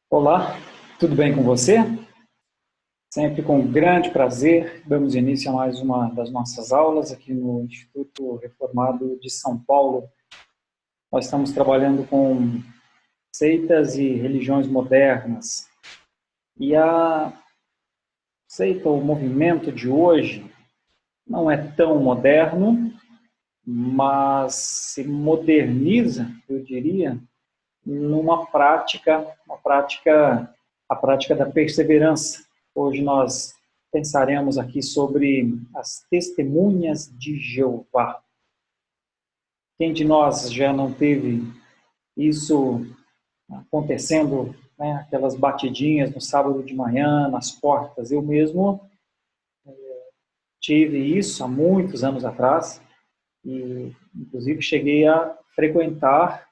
Olá, tudo bem com você? Sempre com grande prazer, damos início a mais uma das nossas aulas aqui no Instituto Reformado de São Paulo. Nós estamos trabalhando com seitas e religiões modernas. E a seita, o movimento de hoje, não é tão moderno, mas se moderniza, eu diria, numa prática, a prática da perseverança. Hoje nós pensaremos aqui sobre as testemunhas de Jeová. Quem de nós já não teve isso acontecendo, né, aquelas batidinhas no sábado de manhã, nas portas? Eu mesmo tive isso há muitos anos atrás e, inclusive, cheguei a frequentar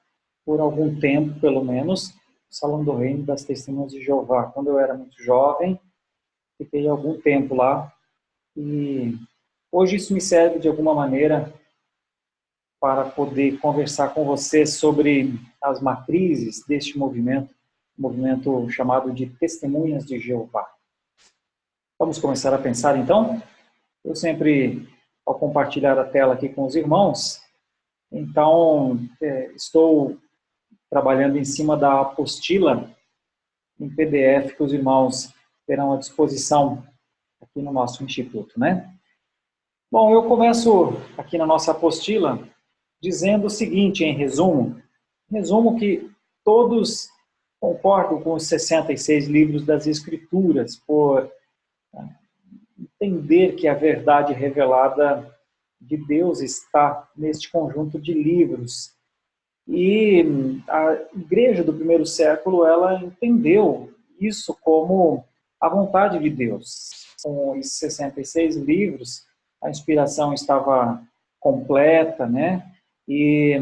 por algum tempo, pelo menos, o Salão do Reino das Testemunhas de Jeová. Quando eu era muito jovem, fiquei algum tempo lá e hoje isso me serve de alguma maneira para poder conversar com você sobre as matrizes deste movimento, movimento chamado de Testemunhas de Jeová. Vamos começar a pensar então? Eu sempre, ao compartilhar a tela aqui com os irmãos, então estou trabalhando em cima da apostila em PDF que os irmãos terão à disposição aqui no nosso instituto, né? Bom, eu começo aqui na nossa apostila dizendo o seguinte, em resumo que todos concordam com os 66 livros das Escrituras por entender que a verdade revelada de Deus está neste conjunto de livros. E a igreja do primeiro século, ela entendeu isso como a vontade de Deus. Com esses 66 livros, a inspiração estava completa, né? E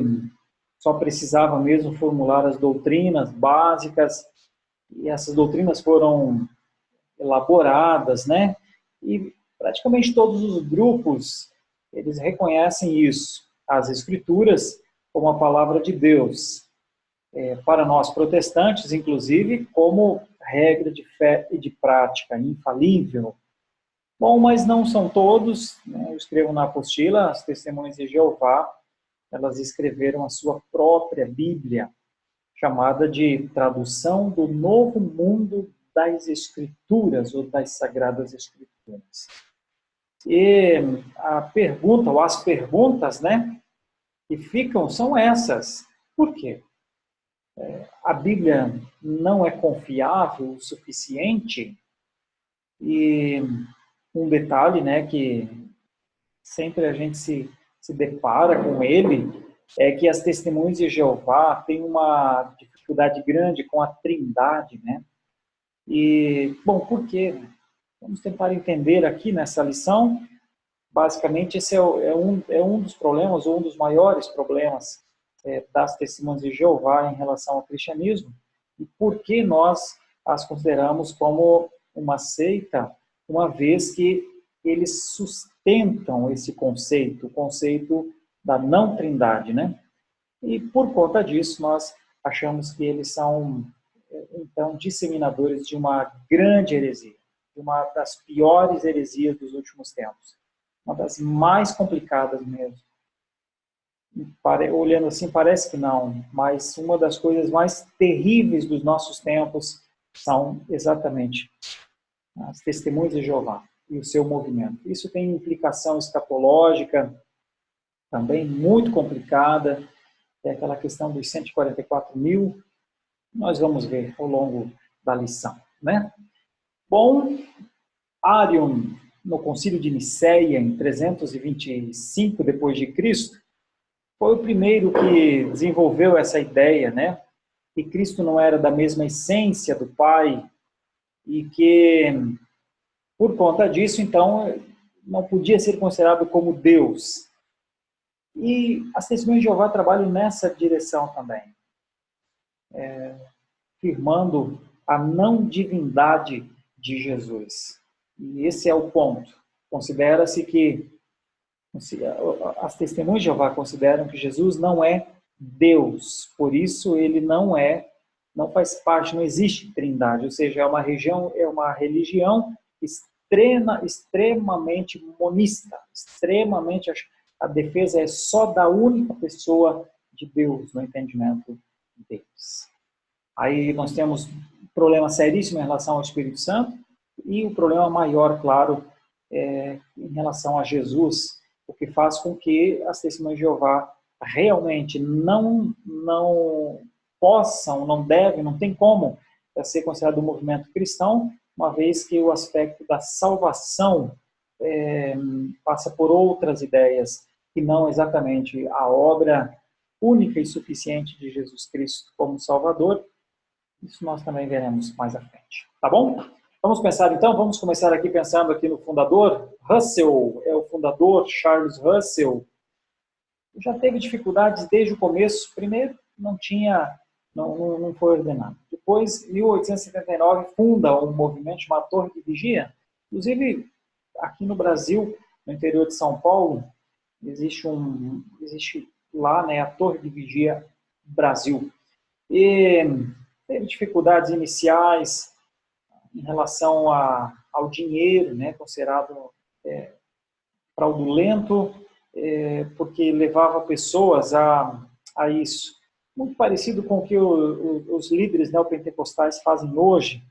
só precisava mesmo formular as doutrinas básicas, e essas doutrinas foram elaboradas, né? E praticamente todos os grupos, eles reconhecem isso, as escrituras como a palavra de Deus. Para nós protestantes, inclusive, como regra de fé e de prática infalível. Bom, mas não são todos, né? Eu escrevo na apostila, as testemunhas de Jeová, elas escreveram a sua própria Bíblia, chamada de Tradução do Novo Mundo das Escrituras, ou das Sagradas Escrituras. E a pergunta, ou as perguntas, né, que ficam são essas. Por quê? A Bíblia não é confiável o suficiente? E um detalhe, né, que sempre a gente se depara com ele, é que as testemunhas de Jeová têm uma dificuldade grande com a Trindade, né? E, bom, por quê? Vamos tentar entender aqui nessa lição. Basicamente, esse é um dos problemas, ou um dos maiores problemas das testemunhas de Jeová em relação ao cristianismo, e por que nós as consideramos como uma seita, uma vez que eles sustentam esse conceito, o conceito da não trindade, né? E por conta disso, nós achamos que eles são, então, disseminadores de uma grande heresia, de uma das piores heresias dos últimos tempos, uma das mais complicadas mesmo. Olhando assim, parece que não, mas uma das coisas mais terríveis dos nossos tempos são exatamente as testemunhas de Jeová e o seu movimento. Isso tem implicação escatológica também muito complicada, é aquela questão dos 144 mil, nós vamos ver ao longo da lição, né? Bom, Arion, no Concílio de Nicéia, em 325 depois de Cristo, foi o primeiro que desenvolveu essa ideia, né? Que Cristo não era da mesma essência do Pai e que, por conta disso, então, não podia ser considerado como Deus. E as testemunhas de Jeová trabalham nessa direção também, afirmando a não divindade de Jesus. E esse é o ponto. Considera-se que as testemunhas de Jeová consideram que Jesus não é Deus, por isso ele não é não faz parte, não existe trindade, ou seja, é uma religião extremamente monista, extremamente, a defesa é só da única pessoa de Deus, no entendimento deles. Aí nós temos um problema seríssimo em relação ao Espírito Santo e o problema maior, claro, em relação a Jesus, o que faz com que as testemunhas de Jeová realmente não possam, não devem, não tem como ser considerado um movimento cristão, uma vez que o aspecto da salvação passa por outras ideias, que não exatamente a obra única e suficiente de Jesus Cristo como Salvador. Isso nós também veremos mais à frente. Tá bom? Vamos pensar então, vamos começar aqui pensando aqui no fundador. Russell é o fundador, Charles Russell. Já teve dificuldades desde o começo. Primeiro, não foi ordenado. Depois, em 1879, funda um movimento chamado Torre de Vigia. Inclusive, aqui no Brasil, no interior de São Paulo, existe lá, né, a Torre de Vigia Brasil. E teve dificuldades iniciais em relação ao dinheiro, né, considerado fraudulento, porque levava pessoas a isso. Muito parecido com o que os líderes neopentecostais fazem hoje.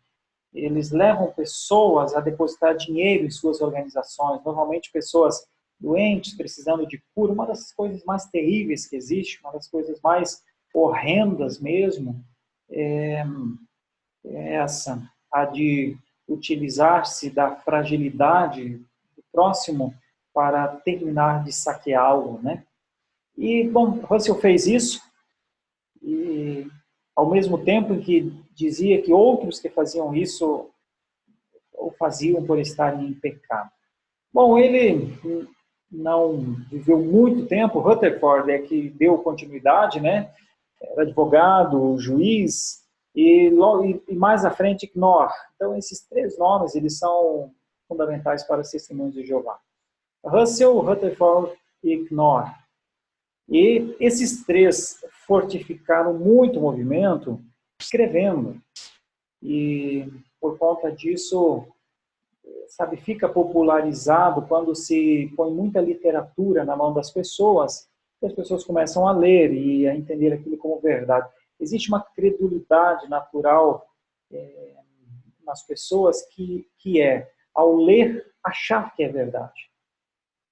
Eles levam pessoas a depositar dinheiro em suas organizações, normalmente pessoas doentes, precisando de cura. Uma das coisas mais terríveis que existe, uma das coisas mais horrendas mesmo, é essa, a de utilizar-se da fragilidade do próximo para terminar de saqueá-lo, né? E, bom, Russell fez isso, e ao mesmo tempo em que dizia que outros que faziam isso o faziam por estarem em pecado. Bom, ele não viveu muito tempo, Rutherford é que deu continuidade, né? Era advogado, juiz, e mais à frente, Knorr. Então, esses três nomes, eles são fundamentais para os testemunhos de Jeová. Russell, Rutherford e Knorr. E esses três fortificaram muito o movimento escrevendo. E, por conta disso, sabe, fica popularizado quando se põe muita literatura na mão das pessoas, e as pessoas começam a ler e a entender aquilo como verdade. Existe uma credulidade natural nas pessoas que ao ler, achar que é verdade.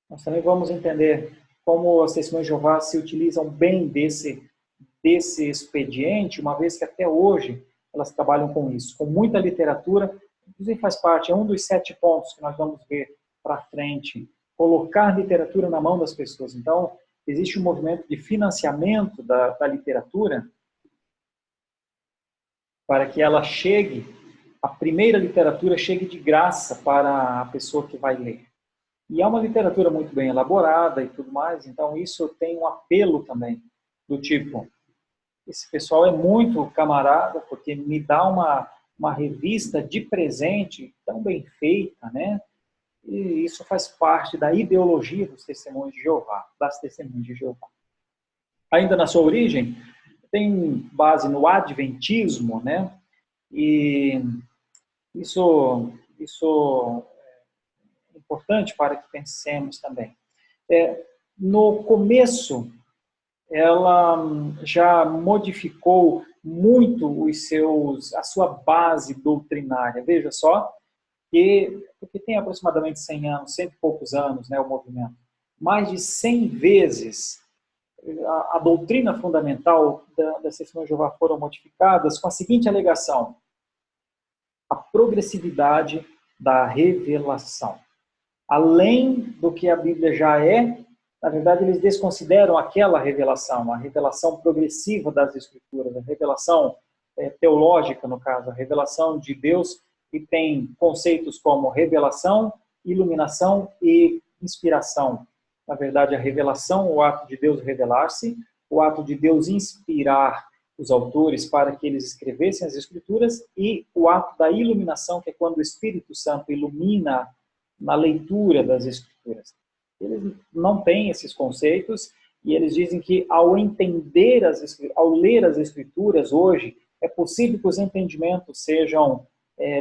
Nós também vamos entender como as testemunhas de Jeová se utilizam bem desse expediente, uma vez que até hoje elas trabalham com isso, com muita literatura. Inclusive faz parte, é um dos 7 pontos que nós vamos ver para frente, colocar literatura na mão das pessoas. Então, existe um movimento de financiamento da literatura para que ela chegue, a primeira literatura chegue de graça para a pessoa que vai ler. E é uma literatura muito bem elaborada e tudo mais, então isso tem um apelo também, do tipo, esse pessoal é muito camarada, porque me dá uma revista de presente tão bem feita, né? E isso faz parte da ideologia dos testemunhos de Jeová, das testemunhas de Jeová. Ainda na sua origem, tem base no adventismo, né? E isso é importante para que pensemos também. No começo, ela já modificou muito a sua base doutrinária. Veja só, porque tem aproximadamente 100 anos, 100 e poucos anos, né, o movimento. Mais de 100 vezes a doutrina fundamental das testemunhas de Jeová foram modificadas com a seguinte alegação: a progressividade da revelação. Além do que a Bíblia já é, na verdade, eles desconsideram aquela revelação, a revelação progressiva das Escrituras, a revelação teológica, no caso, a revelação de Deus, que tem conceitos como revelação, iluminação e inspiração. Na verdade, a revelação, o ato de Deus revelar-se, o ato de Deus inspirar os autores para que eles escrevessem as Escrituras, e o ato da iluminação, que é quando o Espírito Santo ilumina na leitura das Escrituras. Eles não têm esses conceitos, e eles dizem que ao ler as Escrituras hoje, é possível que os entendimentos sejam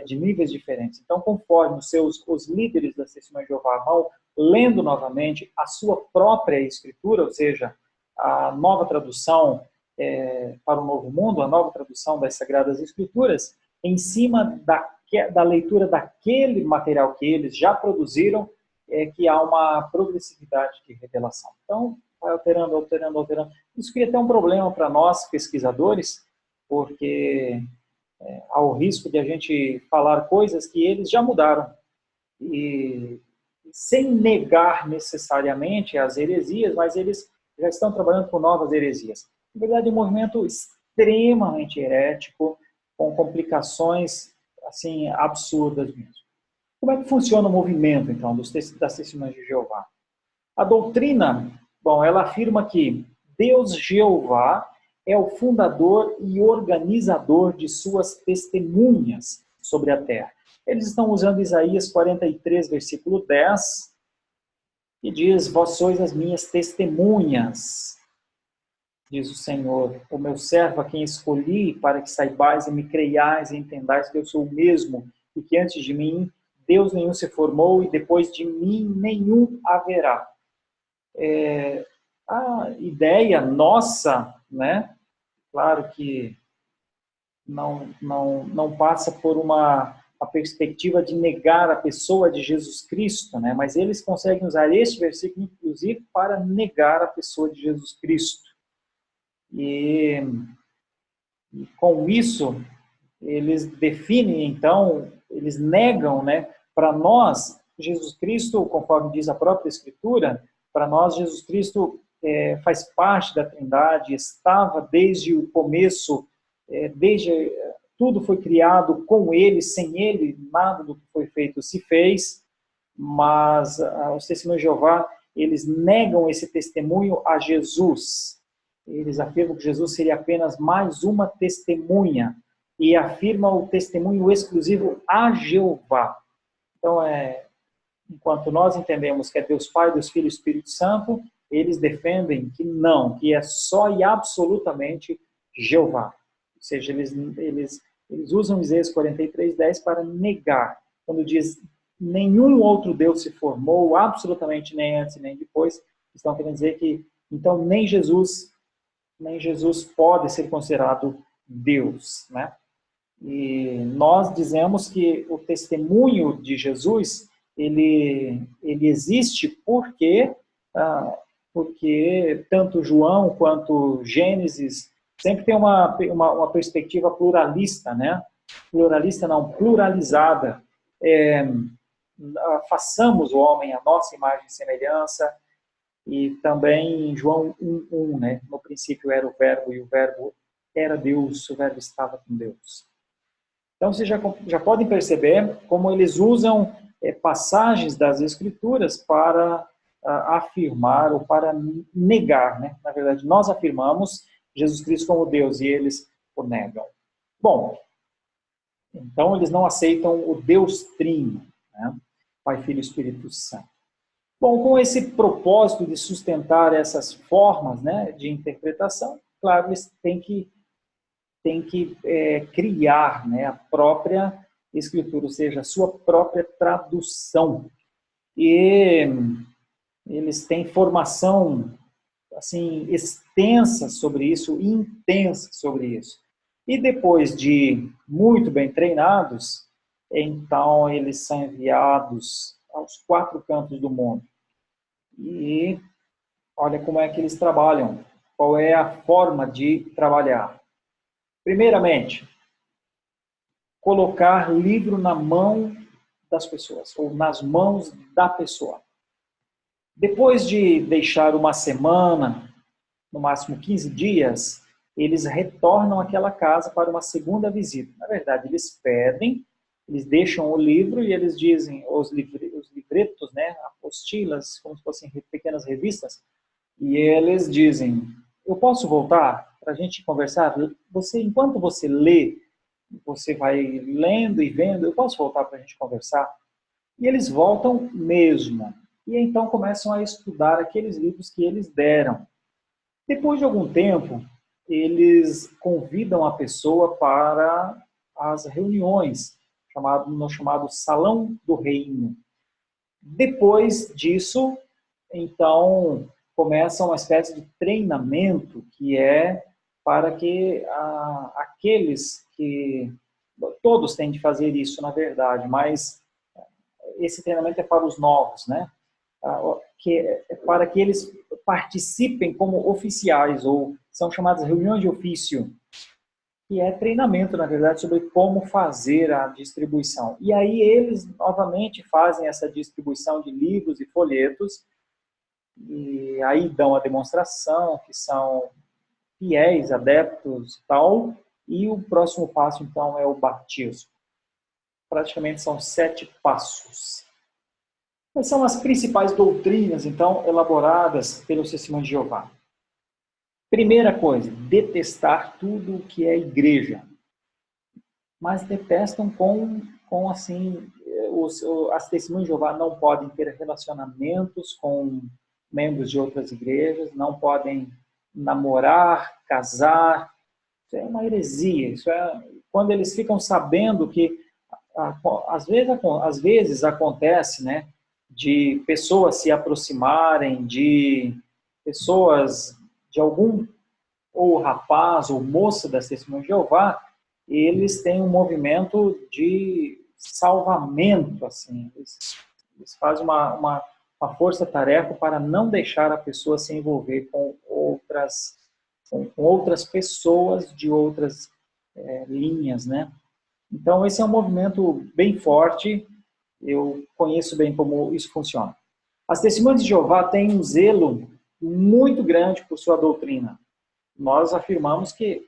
de níveis diferentes. Então, conforme os líderes da Testemunha de Jeová vão lendo novamente a sua própria escritura, ou seja, a nova tradução para o Novo Mundo, a nova tradução das Sagradas Escrituras, em cima da leitura daquele material que eles já produziram, que há uma progressividade de revelação. Então, vai alterando, alterando, alterando. Isso cria até um problema para nós, pesquisadores, porque há o risco de a gente falar coisas que eles já mudaram. E sem negar necessariamente as heresias, mas eles já estão trabalhando com novas heresias. Na verdade, é um movimento extremamente herético, com complicações assim absurdas mesmo. Como é que funciona o movimento, então, das Testemunhas de Jeová? A doutrina, bom, ela afirma que Deus Jeová é o fundador e organizador de suas testemunhas sobre a terra. Eles estão usando Isaías 43, versículo 10, que diz: vós sois as minhas testemunhas, diz o Senhor, o meu servo a quem escolhi, para que saibais e me creiais e entendais que eu sou o mesmo, e que antes de mim Deus nenhum se formou, e depois de mim nenhum haverá. A ideia nossa, né? Claro que não passa por a perspectiva de negar a pessoa de Jesus Cristo, né? Mas eles conseguem usar este versículo, inclusive, para negar a pessoa de Jesus Cristo. E com isso, eles definem, então, eles negam, né? Para nós, Jesus Cristo, conforme diz a própria Escritura, para nós, Jesus Cristo faz parte da Trindade, estava desde o começo, tudo foi criado com ele, sem ele, nada do que foi feito se fez, mas os testemunhos de Jeová, eles negam esse testemunho a Jesus. Eles afirmam que Jesus seria apenas mais uma testemunha, e afirmam o testemunho exclusivo a Jeová. Então, enquanto nós entendemos que é Deus Pai, Deus Filho e Espírito Santo, eles defendem que não, que é só e absolutamente Jeová. Ou seja, eles usam Isaías 43:10 para negar. Quando diz nenhum outro Deus se formou, absolutamente nem antes nem depois, estão querendo dizer que, então, nem Jesus pode ser considerado Deus, né? E nós dizemos que o testemunho de Jesus, ele existe porque tanto João quanto Gênesis sempre tem uma perspectiva pluralista, né? Pluralista não, pluralizada. Façamos o homem a nossa imagem e semelhança, e também em João 1:1, né? No princípio era o verbo, e o verbo era Deus, o verbo estava com Deus. Então, vocês já podem perceber como eles usam passagens das Escrituras para afirmar ou para negar, né? Na verdade, nós afirmamos Jesus Cristo como Deus e eles o negam. Bom, então eles não aceitam o Deus Trino, né? Pai, Filho e Espírito Santo. Bom, com esse propósito de sustentar essas formas, né, de interpretação, claro, eles têm que criar, né, a própria escritura, ou seja, a sua própria tradução. E eles têm formação assim extensa sobre isso, intensa sobre isso. E depois de muito bem treinados, então eles são enviados aos 4 cantos do mundo. E olha como é que eles trabalham, qual é a forma de trabalhar. Primeiramente, colocar livro na mão das pessoas, ou nas mãos da pessoa. Depois de deixar uma semana, no máximo 15 dias, eles retornam àquela casa para uma segunda visita. Na verdade, eles pedem, eles deixam o livro e eles dizem, os livretos, né, apostilas, como se fossem pequenas revistas, e eles dizem, eu posso voltar para a gente conversar? Enquanto você lê, você vai lendo e vendo, eu posso voltar para a gente conversar? E eles voltam mesmo. E então começam a estudar aqueles livros que eles deram. Depois de algum tempo, eles convidam a pessoa para as reuniões, no chamado Salão do Reino. Depois disso, então, começa uma espécie de treinamento que é para que aqueles que... Todos têm de fazer isso, na verdade, mas esse treinamento é para os novos, né? Que é para que eles participem como oficiais, ou são chamadas reuniões de ofício, que é treinamento, na verdade, sobre como fazer a distribuição. E aí eles, novamente, fazem essa distribuição de livros e folhetos, e aí dão a demonstração, que são fiéis, adeptos e tal, e o próximo passo, então, é o batismo. Praticamente são 7 passos. Quais são as principais doutrinas, então, elaboradas pelos Testemunhos de Jeová? Primeira coisa, detestar tudo o que é igreja. Mas detestam com assim, as Testemunhas de Jeová não podem ter relacionamentos com membros de outras igrejas, não podem namorar, casar. Isso é uma heresia. Isso é quando eles ficam sabendo que às vezes acontece, né, de pessoas se aproximarem de pessoas de algum ou rapaz ou moça das Testemunhas de Jeová, eles têm um movimento de salvamento, assim. Eles fazem uma força-tarefa para não deixar a pessoa se envolver com outras pessoas de outras linhas, né? Então, esse é um movimento bem forte, eu conheço bem como isso funciona. As Testemunhas de Jeová têm um zelo muito grande por sua doutrina. Nós afirmamos que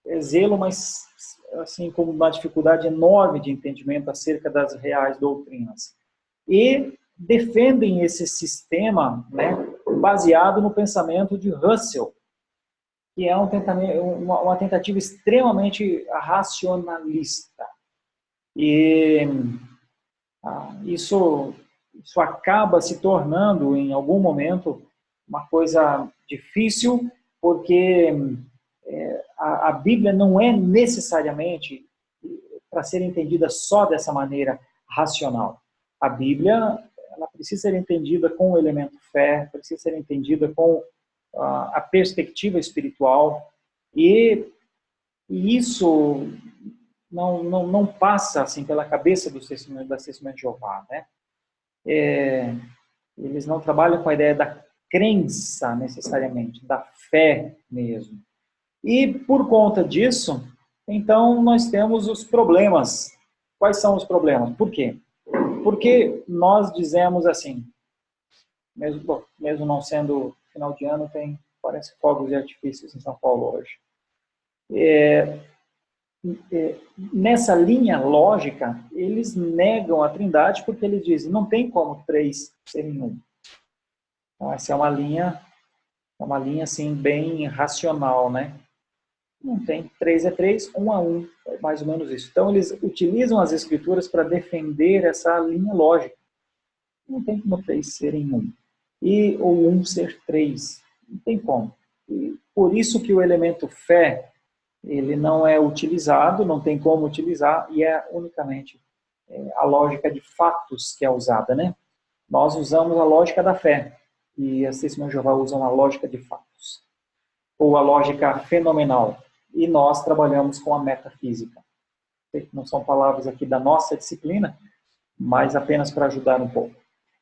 é zelo, mas assim, com uma dificuldade enorme de entendimento acerca das reais doutrinas. E defendem esse sistema, né, baseado no pensamento de Russell, que é uma tentativa extremamente racionalista. E isso acaba se tornando, em algum momento, uma coisa difícil, porque a Bíblia não é necessariamente para ser entendida só dessa maneira racional. A Bíblia, ela precisa ser entendida com o elemento fé, precisa ser entendida com a perspectiva espiritual, e isso não passa assim pela cabeça das Testemunhas de Jeová, né? Eles não trabalham com a ideia da crença necessariamente, da fé mesmo. E por conta disso, então nós temos os problemas. Quais são os problemas? Por quê? Porque nós dizemos assim, mesmo não sendo final de ano, parece fogos de artifícios em São Paulo hoje. Nessa linha lógica, eles negam a Trindade porque eles dizem, não tem como 3 serem 1. Então, essa é uma linha assim, bem racional, né? Não tem, 3 é 3, 1 é 1, é mais ou menos isso. Então, eles utilizam as escrituras para defender essa linha lógica. Não tem como 3 serem 1. Ou 1 ser 3. Não tem como. E por isso que o elemento fé, ele não é utilizado, não tem como utilizar, e é unicamente a lógica de fatos que é usada, né? Nós usamos a lógica da fé, e as Testemunhas de Jeová usam a lógica de fatos, ou a lógica fenomenal, e nós trabalhamos com a metafísica. Não são palavras aqui da nossa disciplina, mas apenas para ajudar um pouco.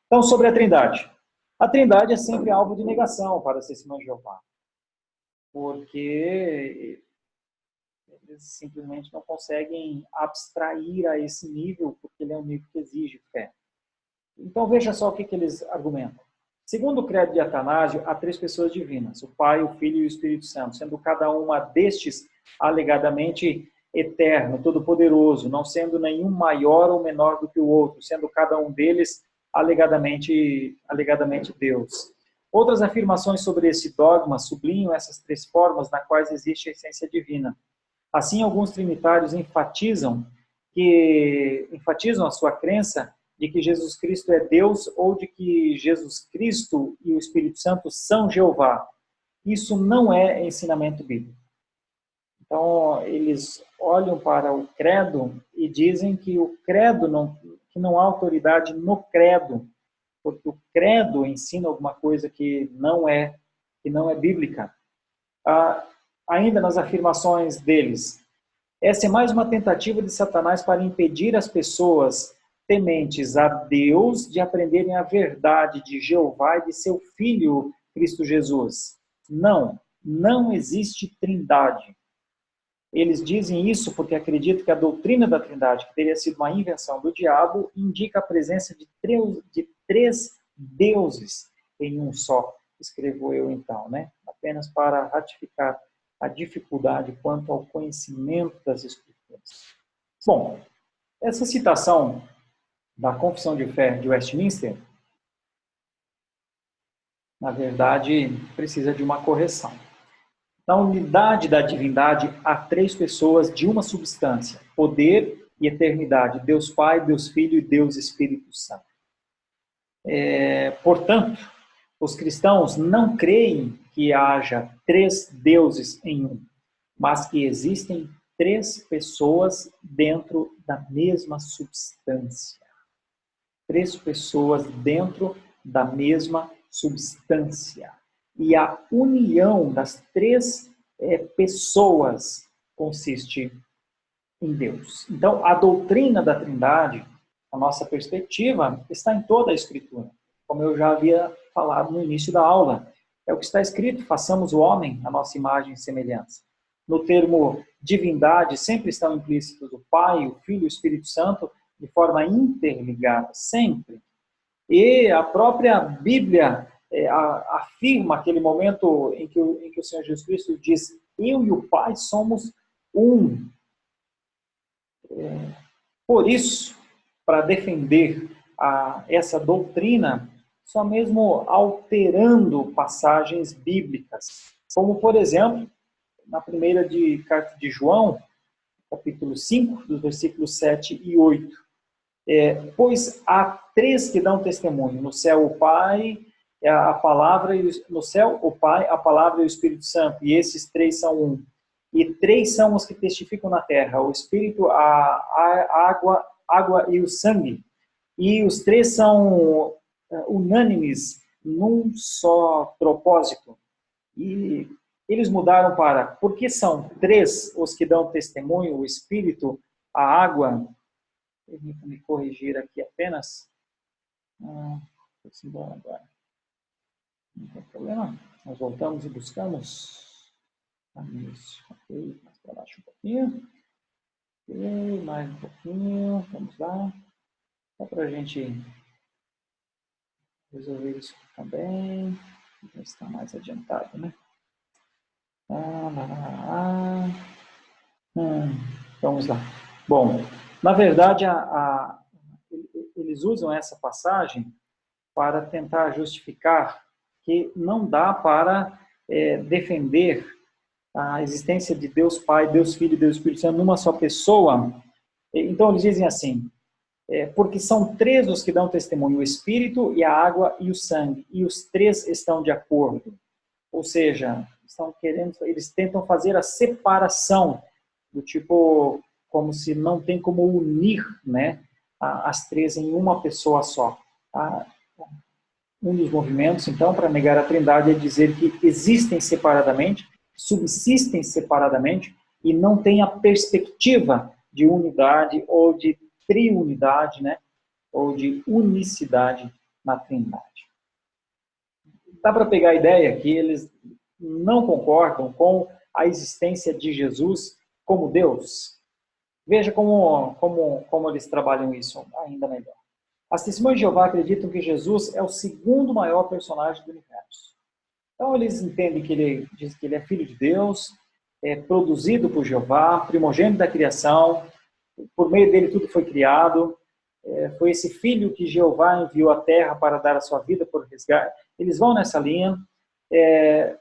Então, sobre a Trindade. A Trindade é sempre alvo de negação para as Testemunhas de Jeová, porque eles simplesmente não conseguem abstrair a esse nível, porque ele é um nível que exige fé. Então, veja só o que eles argumentam. Segundo o credo de Atanásio, há 3 pessoas divinas, o Pai, o Filho e o Espírito Santo, sendo cada uma destes alegadamente eterno, todo-poderoso, não sendo nenhum maior ou menor do que o outro, sendo cada um deles alegadamente Deus. Outras afirmações sobre esse dogma sublinham essas 3 formas na quais existe a essência divina. Assim, alguns trinitários enfatizam a sua crença de que Jesus Cristo é Deus ou de que Jesus Cristo e o Espírito Santo são Jeová. Isso não é ensinamento bíblico. Então, eles olham para o credo e dizem que o credo que não há autoridade no credo, porque o credo ensina alguma coisa que não é bíblica. Ainda nas afirmações deles, essa é mais uma tentativa de Satanás para impedir as pessoas tementes a Deus de aprenderem a verdade de Jeová e de seu Filho, Cristo Jesus. Não existe trindade. Eles dizem isso porque acreditam que a doutrina da trindade, que teria sido uma invenção do diabo, indica a presença de três deuses em um só. Escrevo eu então, né? Apenas para ratificar a dificuldade quanto ao conhecimento das Escrituras. Bom, essa citação da Confissão de Fé de Westminster, na verdade, precisa de uma correção. Na unidade da divindade, há três pessoas de uma substância, poder e eternidade, Deus Pai, Deus Filho e Deus Espírito Santo. Portanto, os cristãos não creem que haja três deuses em um, mas que existem três pessoas dentro da mesma substância. Três pessoas dentro da mesma substância. E a união das três pessoas consiste em Deus. Então, a doutrina da Trindade, a nossa perspectiva, está em toda a Escritura. Como eu já havia falado no início da aula. É o que está escrito, façamos o homem a nossa imagem e semelhança. No termo divindade, sempre estão implícitos o Pai, o Filho e o Espírito Santo, de forma interligada, sempre. E a própria Bíblia afirma aquele momento em que o Senhor Jesus Cristo diz: eu e o Pai somos um. Por isso, para defender essa doutrina, só mesmo alterando passagens bíblicas, como, por exemplo, na primeira carta de João, capítulo 5, dos versículos 7 e 8. Pois há três que dão testemunho, no céu o Pai, a palavra, no céu o Pai, a palavra e o Espírito Santo, e esses três são um. E três são os que testificam na terra, o Espírito, a água e o sangue. E os três são unânimes num só propósito. E eles mudaram para, porque são três os que dão testemunho, o Espírito, a água. Permita me corrigir aqui apenas. Agora. Não tem problema. Nós voltamos e buscamos. Isso. Ok, mais para baixo um pouquinho. Ok, mais um pouquinho. Vamos lá. Só para a gente resolver isso também. Já está mais adiantado, né? Vamos lá. Bom, na verdade, eles usam essa passagem para tentar justificar que não dá para defender a existência de Deus Pai, Deus Filho e Deus Espírito Santo numa só pessoa. Então, eles dizem assim, porque são três os que dão testemunho, o Espírito e a água e o sangue, e os três estão de acordo. Ou seja, eles tentam fazer a separação, do tipo, como se não tem como unir, né, as três em uma pessoa só. Um dos movimentos, então, para negar a Trindade é dizer que existem separadamente, subsistem separadamente e não tem a perspectiva de unidade ou de triunidade, né, ou de unicidade na Trindade. Dá para pegar a ideia que eles não concordam com a existência de Jesus como Deus. Veja como eles trabalham isso ainda melhor. As testemunhas de Jeová acreditam que Jesus é o segundo maior personagem do universo. Então eles entendem que ele diz que ele é filho de Deus, é produzido por Jeová, primogênito da criação, por meio dele tudo foi criado, foi esse filho que Jeová enviou à terra para dar a sua vida por resgate. Eles vão nessa linha.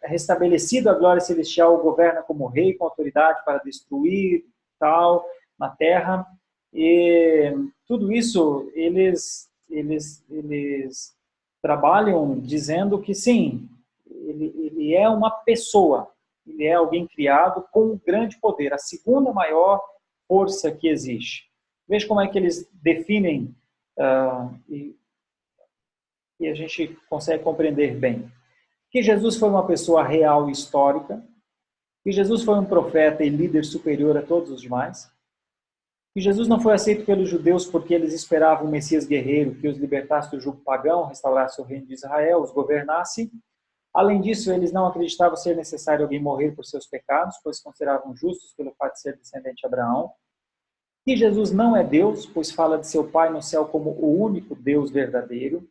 Restabelecido a glória celestial, governa como rei com autoridade para destruir tal na terra. E tudo isso eles trabalham dizendo que sim, ele é uma pessoa, Ele é alguém criado com um grande poder, a segunda maior força que existe. Veja como é que eles definem e a gente consegue compreender bem. Que Jesus foi uma pessoa real e histórica, que Jesus foi um profeta e líder superior a todos os demais, que Jesus não foi aceito pelos judeus porque eles esperavam um Messias guerreiro que os libertasse do jugo pagão, restaurasse o reino de Israel, os governasse. Além disso, eles não acreditavam ser necessário alguém morrer por seus pecados, pois consideravam justos pelo fato de ser descendente de Abraão. Que Jesus não é Deus, pois fala de seu Pai no céu como o único Deus verdadeiro.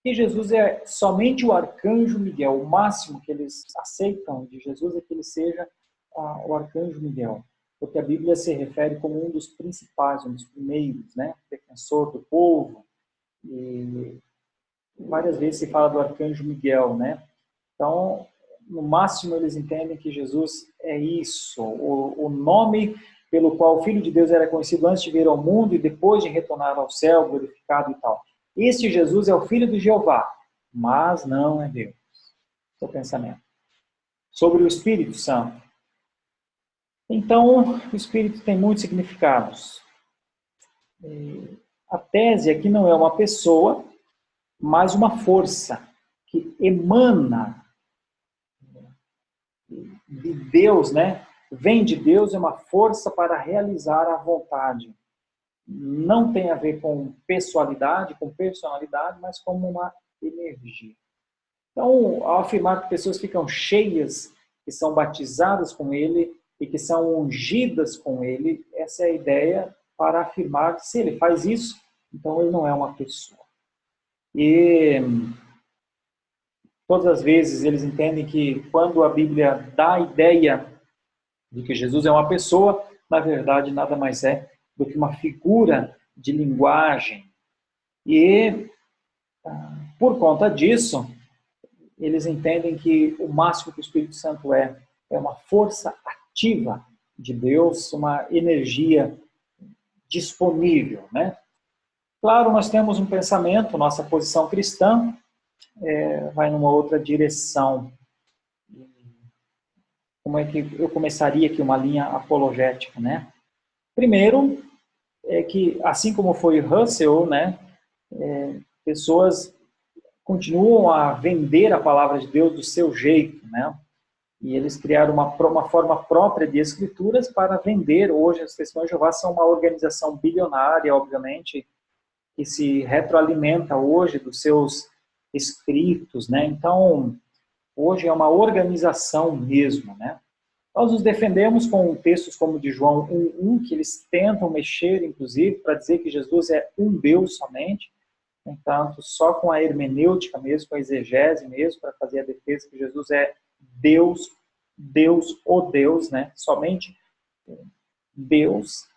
Que Jesus é somente o arcanjo Miguel. O máximo que eles aceitam de Jesus é que ele seja o arcanjo Miguel, porque a Bíblia se refere como um dos principais, um dos primeiros, né? Defensor do povo. E várias vezes se fala do arcanjo Miguel, né? Então, no máximo eles entendem que Jesus é isso, o nome pelo qual o Filho de Deus era conhecido antes de vir ao mundo e depois de retornar ao céu, glorificado e tal. Este Jesus é o Filho de Jeová, mas não é Deus. Seu pensamento. Sobre o Espírito Santo. Então, o Espírito tem muitos significados. A tese aqui não é uma pessoa, mas uma força que emana de Deus, né? Vem de Deus, é uma força para realizar a vontade. Não tem a ver com pessoalidade, com personalidade, mas como uma energia. Então, ao afirmar que pessoas ficam cheias, que são batizadas com ele e que são ungidas com ele, essa é a ideia para afirmar que se ele faz isso, então ele não é uma pessoa. E todas as vezes eles entendem que quando a Bíblia dá a ideia de que Jesus é uma pessoa, na verdade nada mais é do que uma figura de linguagem. E, por conta disso, eles entendem que o máximo que o Espírito Santo é uma força ativa de Deus, uma energia disponível, né? Claro, nós temos um pensamento, nossa posição cristã vai numa outra direção. Como é que eu começaria aqui uma linha apologética, né? Primeiro, é que, assim como foi Russell, né, pessoas continuam a vender a palavra de Deus do seu jeito, né? E eles criaram uma forma própria de escrituras para vender. Hoje, as Testemunhas de Jeová são uma organização bilionária, obviamente, que se retroalimenta hoje dos seus escritos, né? Então, hoje é uma organização mesmo, né? Nós nos defendemos com textos como de João 1:1, que eles tentam mexer, inclusive, para dizer que Jesus é um Deus somente. No entanto, só com a hermenêutica mesmo, com a exegese mesmo, para fazer a defesa que Jesus é Deus, Deus, o Deus, né? Somente Deus.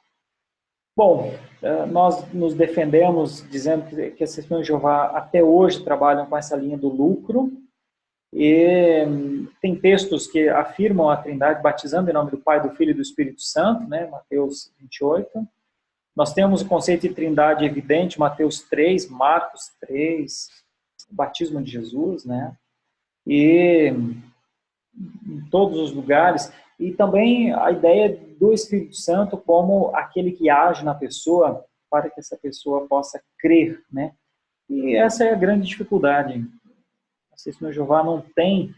Bom, nós nos defendemos dizendo que as Testemunhas de Jeová até hoje trabalham com essa linha do lucro, e tem textos que afirmam a Trindade batizando em nome do Pai, do Filho e do Espírito Santo, né? Mateus 28. Nós temos o conceito de Trindade evidente, Mateus 3, Marcos 3, o batismo de Jesus, né? E em todos os lugares. E também a ideia do Espírito Santo como aquele que age na pessoa para que essa pessoa possa crer, né? E essa é a grande dificuldade. A Testemunha de Jeová não tem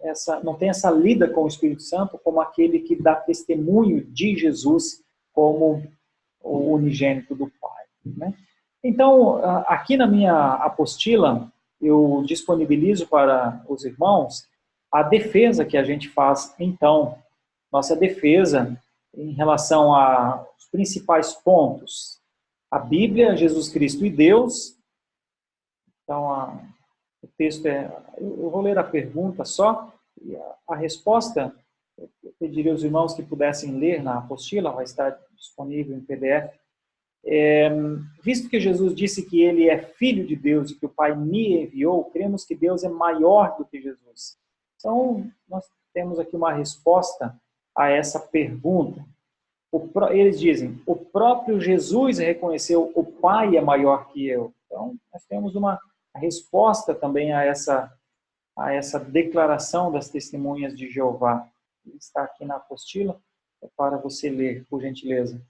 essa lida com o Espírito Santo como aquele que dá testemunho de Jesus como o unigênito do Pai, né? Então, aqui na minha apostila, eu disponibilizo para os irmãos a defesa que a gente faz, então, nossa defesa em relação aos principais pontos. A Bíblia, Jesus Cristo e Deus. Então, o texto eu vou ler a pergunta só, e a resposta, eu pediria aos irmãos que pudessem ler na apostila, vai estar disponível em PDF. Visto que Jesus disse que ele é filho de Deus e que o Pai me enviou, cremos que Deus é maior do que Jesus. Então, nós temos aqui uma resposta a essa pergunta. Eles dizem, o próprio Jesus reconheceu, o Pai é maior que eu. Então, nós temos uma resposta também a essa declaração das Testemunhas de Jeová. está aqui na apostila, para você ler, por gentileza.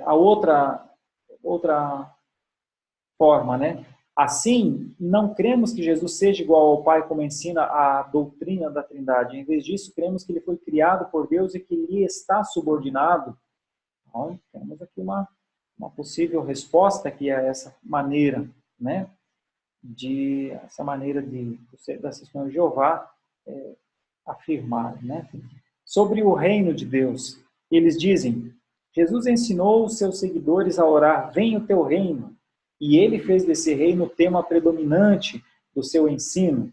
A outra forma, né? Assim, não cremos que Jesus seja igual ao Pai, como ensina a doutrina da Trindade. Em vez disso, cremos que ele foi criado por Deus e que lhe está subordinado. Então, temos aqui uma possível resposta que é essa maneira, né? Das Testemunhas de Jeová afirmar, né? Sobre o reino de Deus, eles dizem: Jesus ensinou os seus seguidores a orar: venha o teu reino. E ele fez desse reino o tema predominante do seu ensino.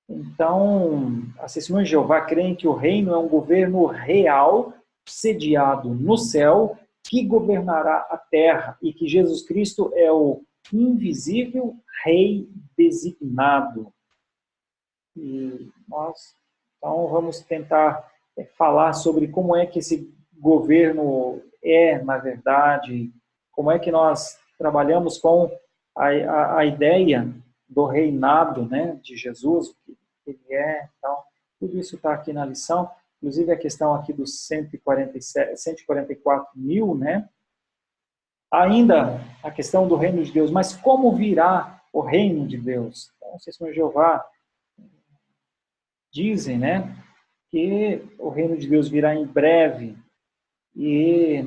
Então, as Testemunhas de Jeová creem que o reino é um governo real, sediado no céu, que governará a terra, e que Jesus Cristo é o invisível rei designado. E nós, então, vamos tentar falar sobre como é que esse governo na verdade, como é que nós trabalhamos com a ideia do reinado, né, de Jesus, o que ele é. Então, tudo isso está aqui na lição, inclusive a questão aqui dos 144 mil, né? Ainda a questão do reino de Deus, mas como virá o reino de Deus? Então, os Testemunhas de Jeová dizem, né, que o reino de Deus virá em breve, e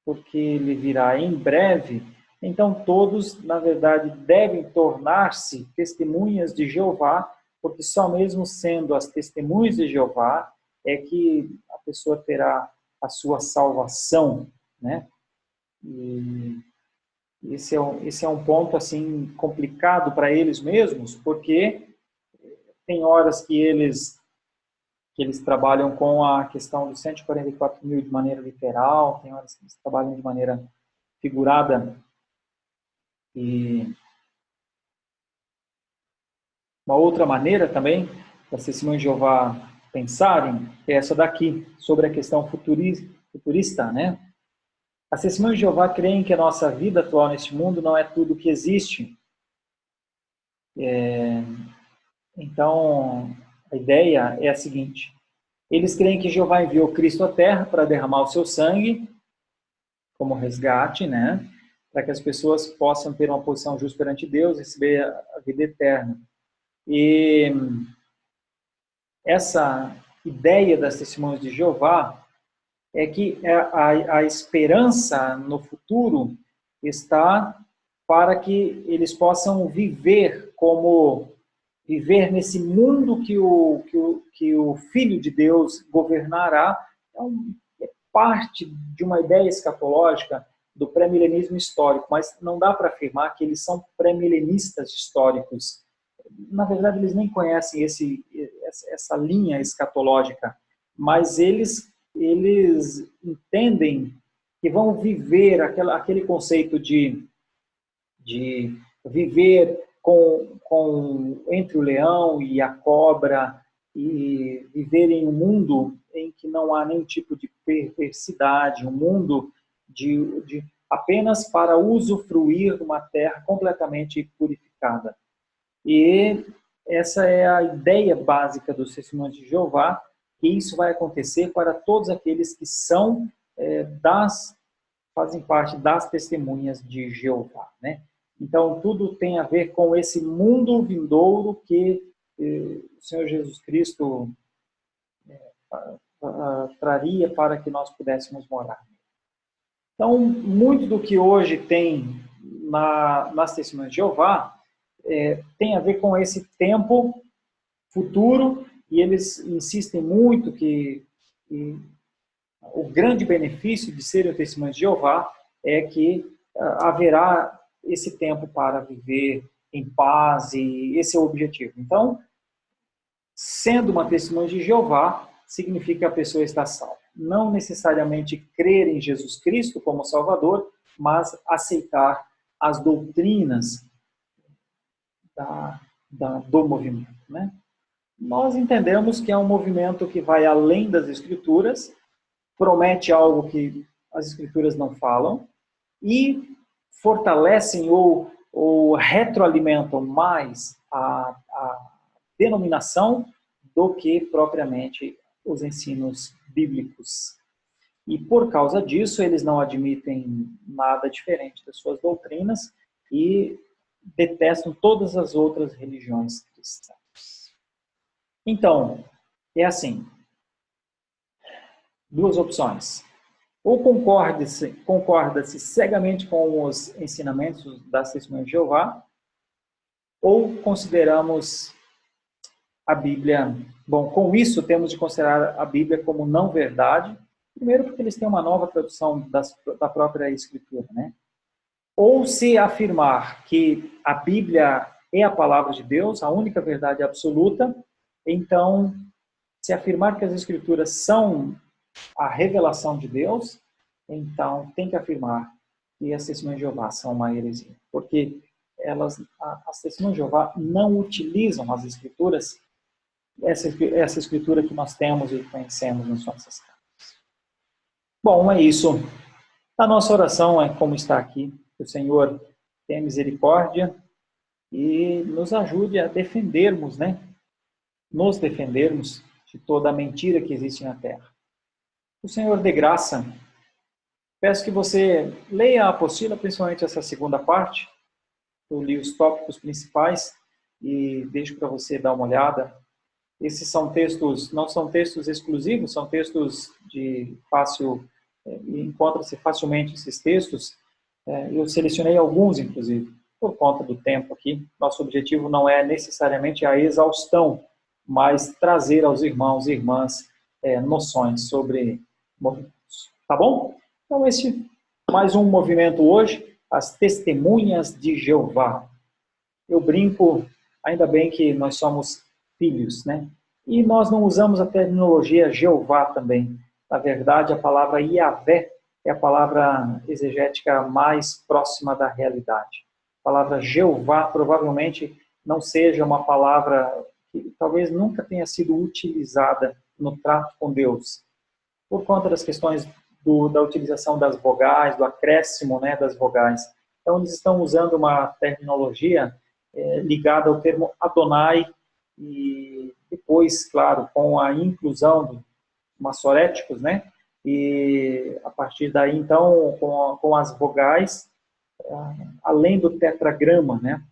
porque ele virá em breve, então todos, na verdade, devem tornar-se testemunhas de Jeová, porque só mesmo sendo as testemunhas de Jeová é que a pessoa terá a sua salvação, né? E esse é um ponto assim complicado para eles mesmos, porque tem horas que eles trabalham com a questão dos 144 mil de maneira literal, tem horas que eles trabalham de maneira figurada. E uma outra maneira também das Testemunhas de Jeová pensarem é essa daqui, sobre a questão futurista, né? As Testemunhas de Jeová creem que a nossa vida atual neste mundo não é tudo o que existe. Então, a ideia é a seguinte: eles creem que Jeová enviou Cristo à Terra para derramar o seu sangue como resgate, né? Para que as pessoas possam ter uma posição justa perante Deus e receber a vida eterna. E essa ideia das Testemunhas de Jeová é que a esperança no futuro está para que eles possam viver nesse mundo que o Filho de Deus governará. Então, é parte de uma ideia escatológica do pré-milenismo histórico, mas não dá para afirmar que eles são pré-milenistas históricos. Na verdade, eles nem conhecem essa linha escatológica, mas eles entendem que vão viver aquele conceito de viver entre o leão e a cobra, e viver em um mundo em que não há nenhum tipo de perversidade, um mundo apenas para usufruir de uma terra completamente purificada. E essa é a ideia básica dos Testemunhos de Jeová, que isso vai acontecer para todos aqueles que fazem parte das Testemunhas de Jeová, né? Então, tudo tem a ver com esse mundo vindouro que o Senhor Jesus Cristo traria para que nós pudéssemos morar. Então, muito do que hoje tem nas Testemunhas de Jeová tem a ver com esse tempo futuro, e eles insistem muito que o grande benefício de serem Testemunhas de Jeová é que haverá esse tempo para viver em paz, e esse é o objetivo. Então, sendo uma testemunha de Jeová, significa que a pessoa está salva. Não necessariamente crer em Jesus Cristo como Salvador, mas aceitar as doutrinas do movimento, né? Nós entendemos que é um movimento que vai além das Escrituras, promete algo que as Escrituras não falam, e fortalecem ou retroalimentam mais a denominação do que propriamente os ensinos bíblicos. E por causa disso, eles não admitem nada diferente das suas doutrinas e detestam todas as outras religiões cristãs. Então, é assim, duas opções. Ou concorda-se cegamente com os ensinamentos das Testemunhas de Jeová, ou consideramos a Bíblia... Bom, com isso temos de considerar a Bíblia como não verdade, primeiro porque eles têm uma nova tradução da própria Escritura, né? Ou se afirmar que a Bíblia é a palavra de Deus, a única verdade absoluta, então, se afirmar que as Escrituras são a revelação de Deus, então tem que afirmar que as Testemunhas de Jeová são uma heresia, porque as Testemunhas de Jeová não utilizam as Escrituras, essa Escritura que nós temos e conhecemos nas nossas casas. Bom, é isso. A nossa oração é como está aqui, que o Senhor tenha misericórdia e nos ajude a defendermos, né? Nos defendermos de toda a mentira que existe na terra. O Senhor dê graça. Peço que você leia a apostila, principalmente essa segunda parte. Eu li os tópicos principais e deixo para você dar uma olhada. Esses são textos, não são textos exclusivos, são textos de fácil, encontra-se facilmente esses textos. Eu selecionei alguns, inclusive, por conta do tempo aqui. Nosso objetivo não é necessariamente a exaustão, mas trazer aos irmãos e irmãs noções sobre movimentos. Tá bom? Então, esse mais um movimento hoje, as Testemunhas de Jeová. Eu brinco, ainda bem que nós somos filhos, né? E nós não usamos a terminologia Jeová também. Na verdade, a palavra Yahvé é a palavra exegética mais próxima da realidade. A palavra Jeová provavelmente não seja uma palavra que talvez nunca tenha sido utilizada no trato com Deus, por conta das questões da utilização das vogais, do acréscimo, né, das vogais. Então, eles estão usando uma terminologia ligada ao termo Adonai, e depois, claro, com a inclusão dos massoréticos, né, e a partir daí, então, com as vogais, além do tetragrama, né,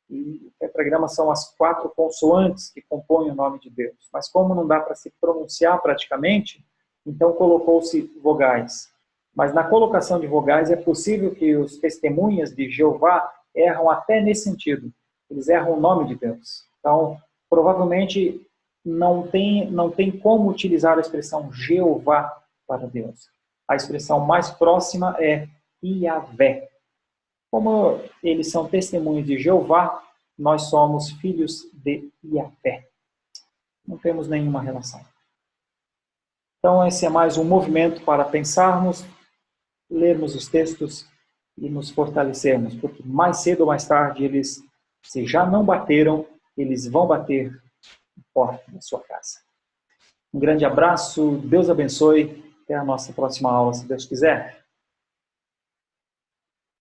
e o tetragrama são as 4 consoantes que compõem o nome de Deus. Mas como não dá para se pronunciar praticamente, então colocou-se vogais. Mas na colocação de vogais é possível que os testemunhas de Jeová erram até nesse sentido. Eles erram o nome de Deus. Então, provavelmente não tem como utilizar a expressão Jeová para Deus. A expressão mais próxima é Yahvé. Como eles são testemunhos de Jeová, nós somos filhos de Yahvé. Não temos nenhuma relação. Então, esse é mais um movimento para pensarmos, lermos os textos e nos fortalecermos, porque mais cedo ou mais tarde, eles, se já não bateram, eles vão bater na porta da sua casa. Um grande abraço, Deus abençoe, até a nossa próxima aula, se Deus quiser.